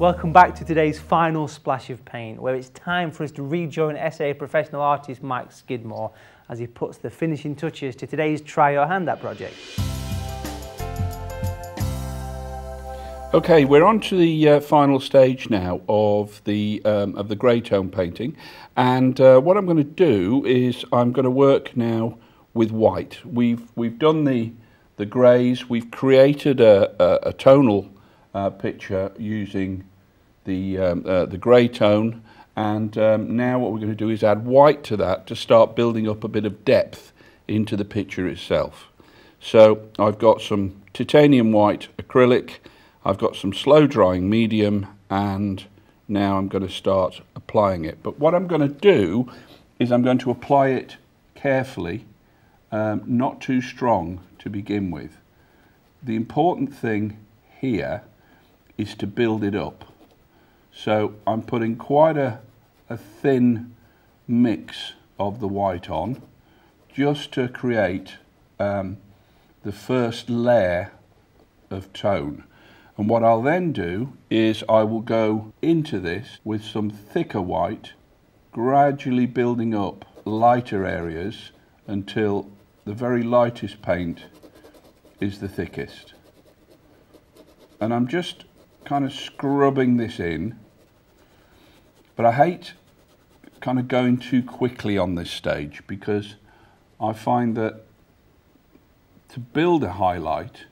Welcome back to today's final splash of paint, where it's time for us to rejoin SA professional artist Mike Skidmore as he puts the finishing touches to today's Try Your Hand At project. Okay, we're on to the final stage now of the grey tone painting, and what I'm going to do is I'm going to work now with white. We've done the greys. We've created a tonal picture using the grey tone, and now what we're going to do is add white to that to start building up a bit of depth into the picture itself. So I've got some titanium white acrylic, I've got some slow drying medium, and now I'm going to start applying it. But what I'm going to do is I'm going to apply it carefully, not too strong to begin with. The important thing here is to build it up. So I'm putting quite a thin mix of the white on, just to create the first layer of tone. And what I'll then do is I will go into this with some thicker white, gradually building up lighter areas until the very lightest paint is the thickest. And I'm just kind of scrubbing this in, but I hate kind of going too quickly on this stage, because I find that to build a highlight,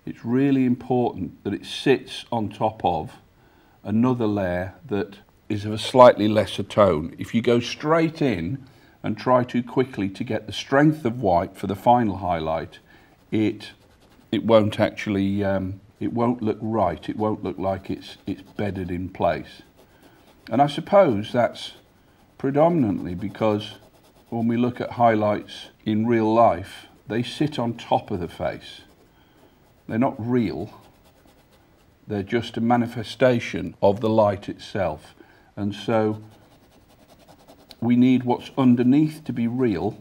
it's really important that it sits on top of another layer that is of a slightly lesser tone. If you go straight in and try too quickly to get the strength of white for the final highlight, it won't actually, it won't look right. It won't look like it's bedded in place. And I suppose that's predominantly because when we look at highlights in real life, they sit on top of the face. They're not real, they're just a manifestation of the light itself. And so we need what's underneath to be real,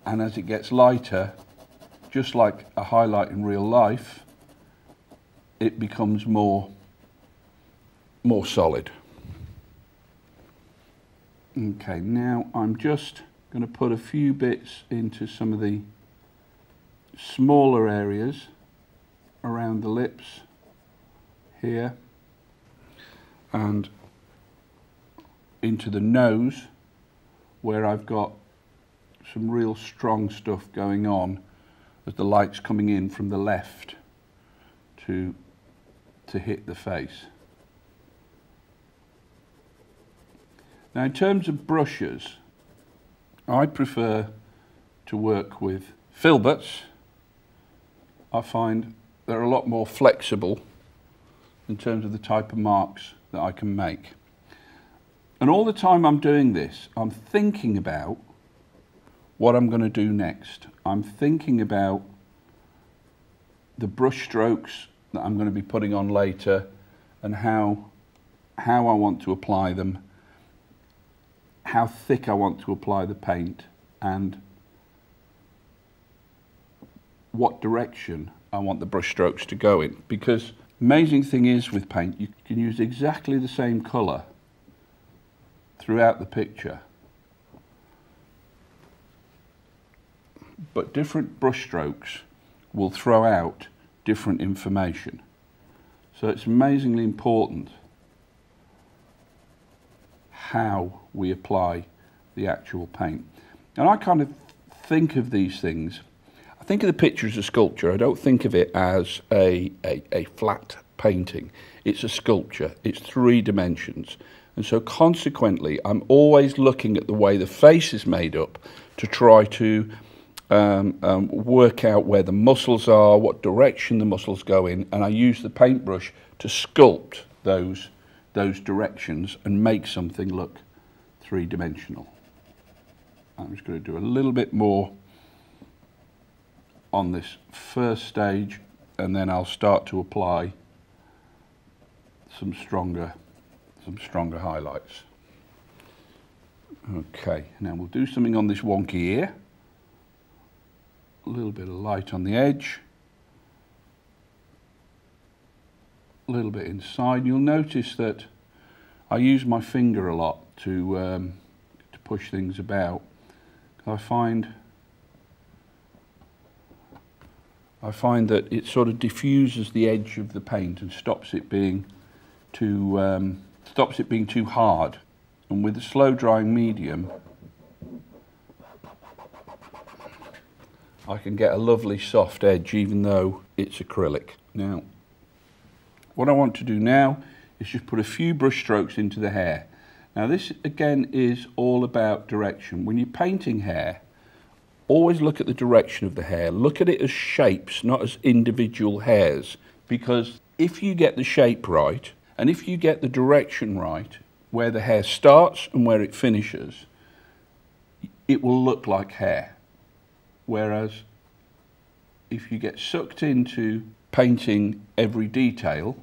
and as it gets lighter, just like a highlight in real life, it becomes more solid. Okay, now I'm just going to put a few bits into some of the smaller areas around the lips here, and into the nose where I've got some real strong stuff going on as the light's coming in from the left to hit the face. Now in terms of brushes, I'd prefer to work with filberts. I find they're a lot more flexible in terms of the type of marks that I can make. And all the time I'm doing this, I'm thinking about what I'm going to do next. I'm thinking about the brush strokes that I'm going to be putting on later, and how I want to apply them, how thick I want to apply the paint, and what direction I want the brush strokes to go in. Because amazing thing is with paint, you can use exactly the same colour throughout the picture, but different brush strokes will throw out different information. So it's amazingly important how we apply the actual paint. And I kind of think of these things, I think of the picture as a sculpture. I don't think of it as a flat painting. It's a sculpture. It's 3 dimensions. And so consequently, I'm always looking at the way the face is made up to try to work out where the muscles are, what direction the muscles go in, and I use the paintbrush to sculpt those directions and make something look 3-dimensional. I'm just going to do a little bit more on this first stage, and then I'll start to apply some stronger highlights. Okay, now we'll do something on this wonky ear. A little bit of light on the edge. a little bit inside. You'll notice that I use my finger a lot to push things about. I find that it sort of diffuses the edge of the paint and stops it being too hard. And with a slow drying medium, I can get a lovely soft edge even though it's acrylic. Now, what I want to do now is just put a few brush strokes into the hair. Now this again is all about direction. When you're painting hair, always look at the direction of the hair. Look at it as shapes, not as individual hairs. Because if you get the shape right, and if you get the direction right, where the hair starts and where it finishes, it will look like hair. Whereas if you get sucked into painting every detail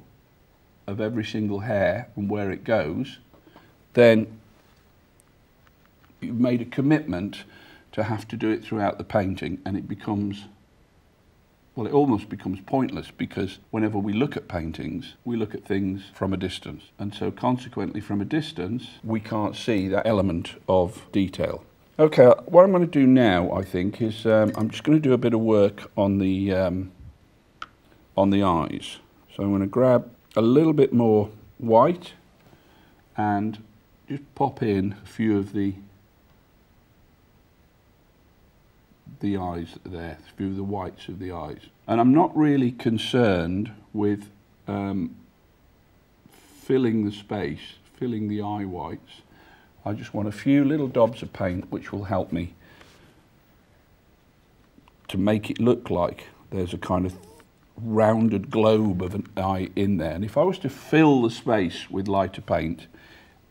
of every single hair and where it goes, then you've made a commitment to have to do it throughout the painting, and it becomes, well, it almost becomes pointless, because whenever we look at paintings, we look at things from a distance, and so consequently from a distance we can't see that element of detail. Okay, what I'm going to do now, I think, is I'm just going to do a bit of work on the eyes. So I'm going to grab a little bit more white and just pop in a few of the eyes there, a few of the whites of the eyes. And I'm not really concerned with filling the space, filling the eye whites. I just want a few little dobs of paint which will help me to make it look like there's a kind of rounded globe of an eye in there. And if I was to fill the space with lighter paint,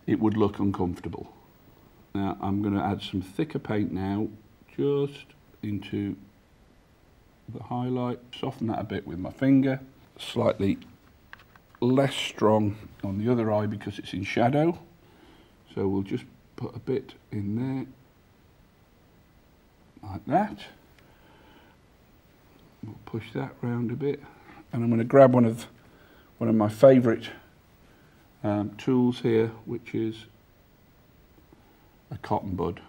it would look uncomfortable. Now I'm going to add some thicker paint now, just into the highlight, soften that a bit with my finger, slightly less strong on the other eye because it's in shadow, so we'll just put a bit in there, like that. We'll push that round a bit, and I'm going to grab one of my favourite tools here, which is a cotton bud.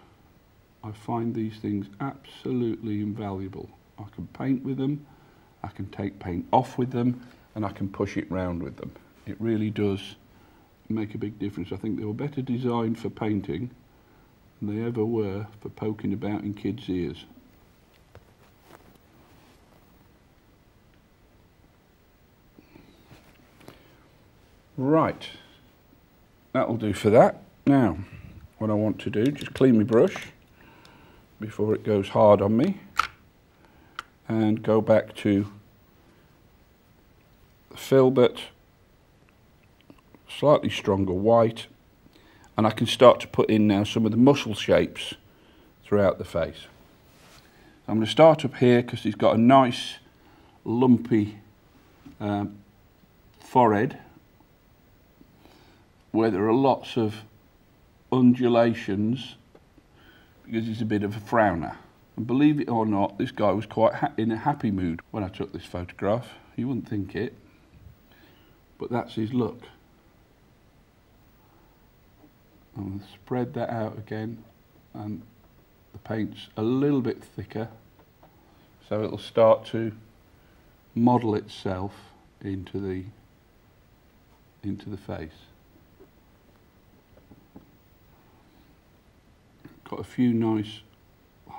I find these things absolutely invaluable. I can paint with them, I can take paint off with them, and I can push it round with them. It really does make a big difference. I think they were better designed for painting than they ever were for poking about in kids' ears. Right, that'll do for that. Now, what I want to do, just clean my brush before it goes hard on me, and go back to the filbert, slightly stronger white, and I can start to put in now some of the muscle shapes throughout the face. I'm going to start up here because he's got a nice lumpy forehead where there are lots of undulations because he's a bit of a frowner. And believe it or not, this guy was quite in a happy mood when I took this photograph. You wouldn't think it, but that's his look. I'm going to spread that out again, and the paint's a little bit thicker, so it'll start to model itself into the face. Got a few nice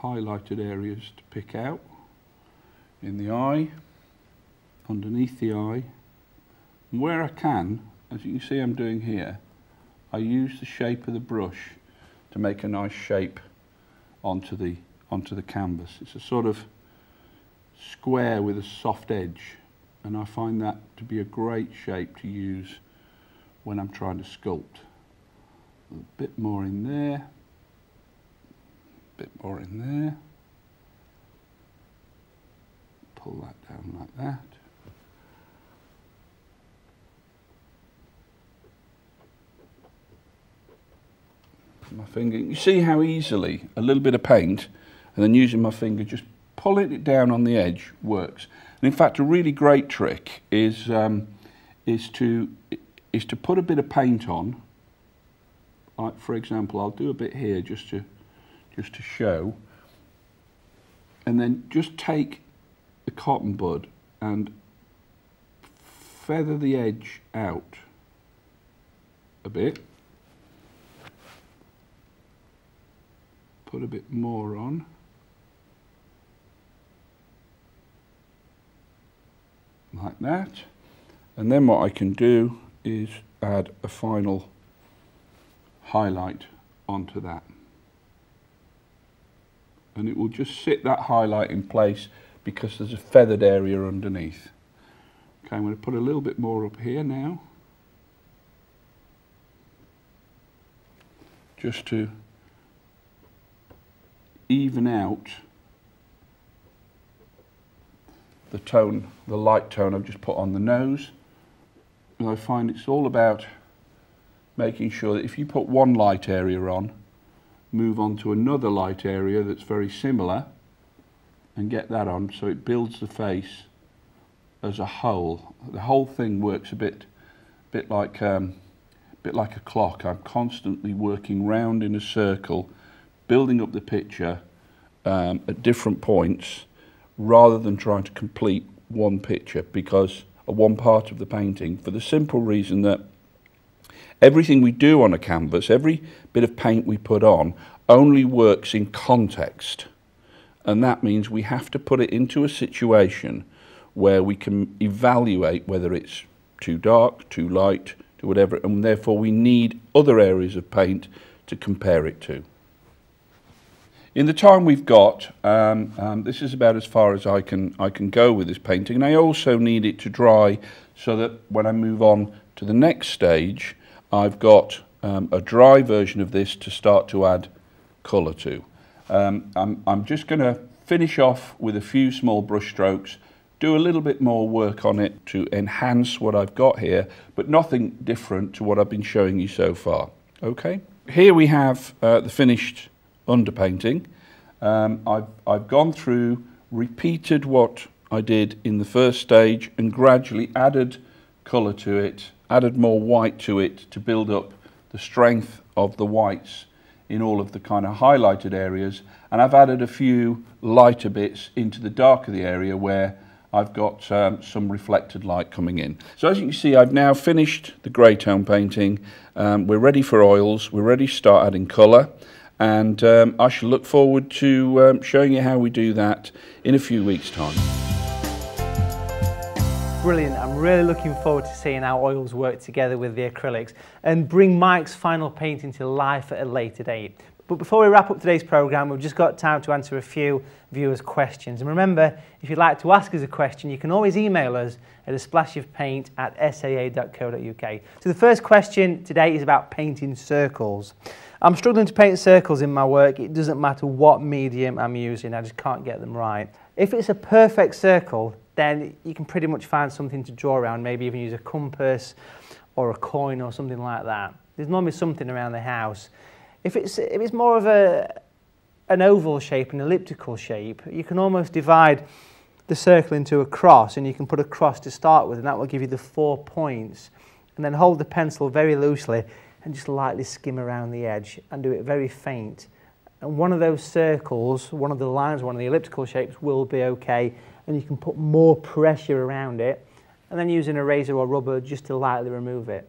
highlighted areas to pick out in the eye, underneath the eye, and where I can, as you can see I'm doing here, I use the shape of the brush to make a nice shape onto the canvas. It's a sort of square with a soft edge, and I find that to be a great shape to use when I'm trying to sculpt. A bit more in there, a bit more in there, pull that down like that. My finger, you see how easily a little bit of paint and then using my finger, just pulling it down on the edge works. And in fact, a really great trick is is to put a bit of paint on. Like, for example, I'll do a bit here just to show, and then just take the cotton bud and feather the edge out a bit. Put a bit more on. Like that. And then what I can do is add a final highlight onto that. And it will just sit that highlight in place because there's a feathered area underneath. Okay, I'm going to put a little bit more up here now, just to even out the tone, the light tone I've just put on the nose. And I find it's all about making sure that if you put one light area on, move on to another light area that's very similar and get that on, so it builds the face as a whole. The whole thing works a bit like a clock. I'm constantly working round in a circle, building up the picture at different points, rather than trying to complete one picture, because one part of the painting, for the simple reason that everything we do on a canvas, every bit of paint we put on, only works in context. And that means we have to put it into a situation where we can evaluate whether it's too dark, too light, to whatever, and therefore we need other areas of paint to compare it to. In the time we've got, this is about as far as I can go with this painting, and I also need it to dry so that when I move on to the next stage, I've got a dry version of this to start to add colour to. I'm just going to finish off with a few small brush strokes, do a little bit more work on it to enhance what I've got here, but nothing different to what I've been showing you so far. Okay, here we have the finished underpainting. I've gone through, repeated what I did in the first stage and gradually added colour to it, added more white to it to build up the strength of the whites in all of the kind of highlighted areas, and I've added a few lighter bits into the dark of the area where I've got some reflected light coming in. So as you can see, I've now finished the grey tone painting. We're ready for oils, we're ready to start adding colour, and I shall look forward to showing you how we do that in a few weeks' time. Brilliant. I'm really looking forward to seeing how oils work together with the acrylics and bring Mike's final painting to life at a later date. But before we wrap up today's programme, we've just got time to answer a few viewers' questions. And remember, if you'd like to ask us a question, you can always email us at asplashofpaint@saa.co.uk. So the first question today is about painting circles. I'm struggling to paint circles in my work. It doesn't matter what medium I'm using, I just can't get them right. If it's a perfect circle, then you can pretty much find something to draw around, maybe even use a compass or a coin or something like that. There's normally something around the house. If it's more of an oval shape, an elliptical shape, you can almost divide the circle into a cross, and you can put a cross to start with, and that will give you the 4 points. And then hold the pencil very loosely and just lightly skim around the edge and do it very faint. And one of those circles, one of the lines, one of the elliptical shapes will be okay, and you can put more pressure around it, and then use an eraser or rubber just to lightly remove it.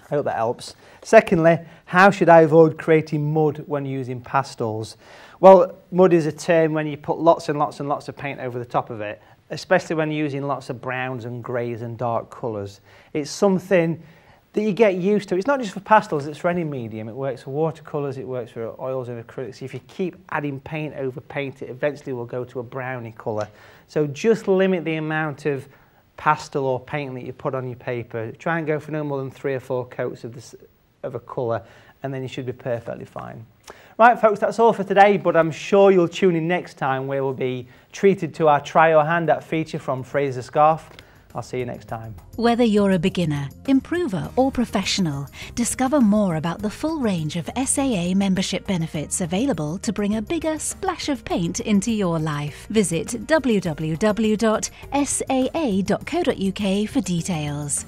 I hope that helps. Secondly, how should I avoid creating mud when using pastels? Well, mud is a term when you put lots and lots and lots of paint over the top of it, especially when using lots of browns and greys and dark colours. It's something that you get used to. It's not just for pastels, it's for any medium. It works for watercolours, it works for oils and acrylics. If you keep adding paint over paint, it eventually will go to a browny colour. So just limit the amount of pastel or paint that you put on your paper. Try and go for no more than 3 or 4 coats of a colour, and then you should be perfectly fine. Right folks, that's all for today, but I'm sure you'll tune in next time where we'll be treated to our Try Your Hand At feature from Fraser Scarf. I'll see you next time. Whether you're a beginner, improver or professional, discover more about the full range of SAA membership benefits available to bring a bigger splash of paint into your life. Visit www.saa.co.uk for details.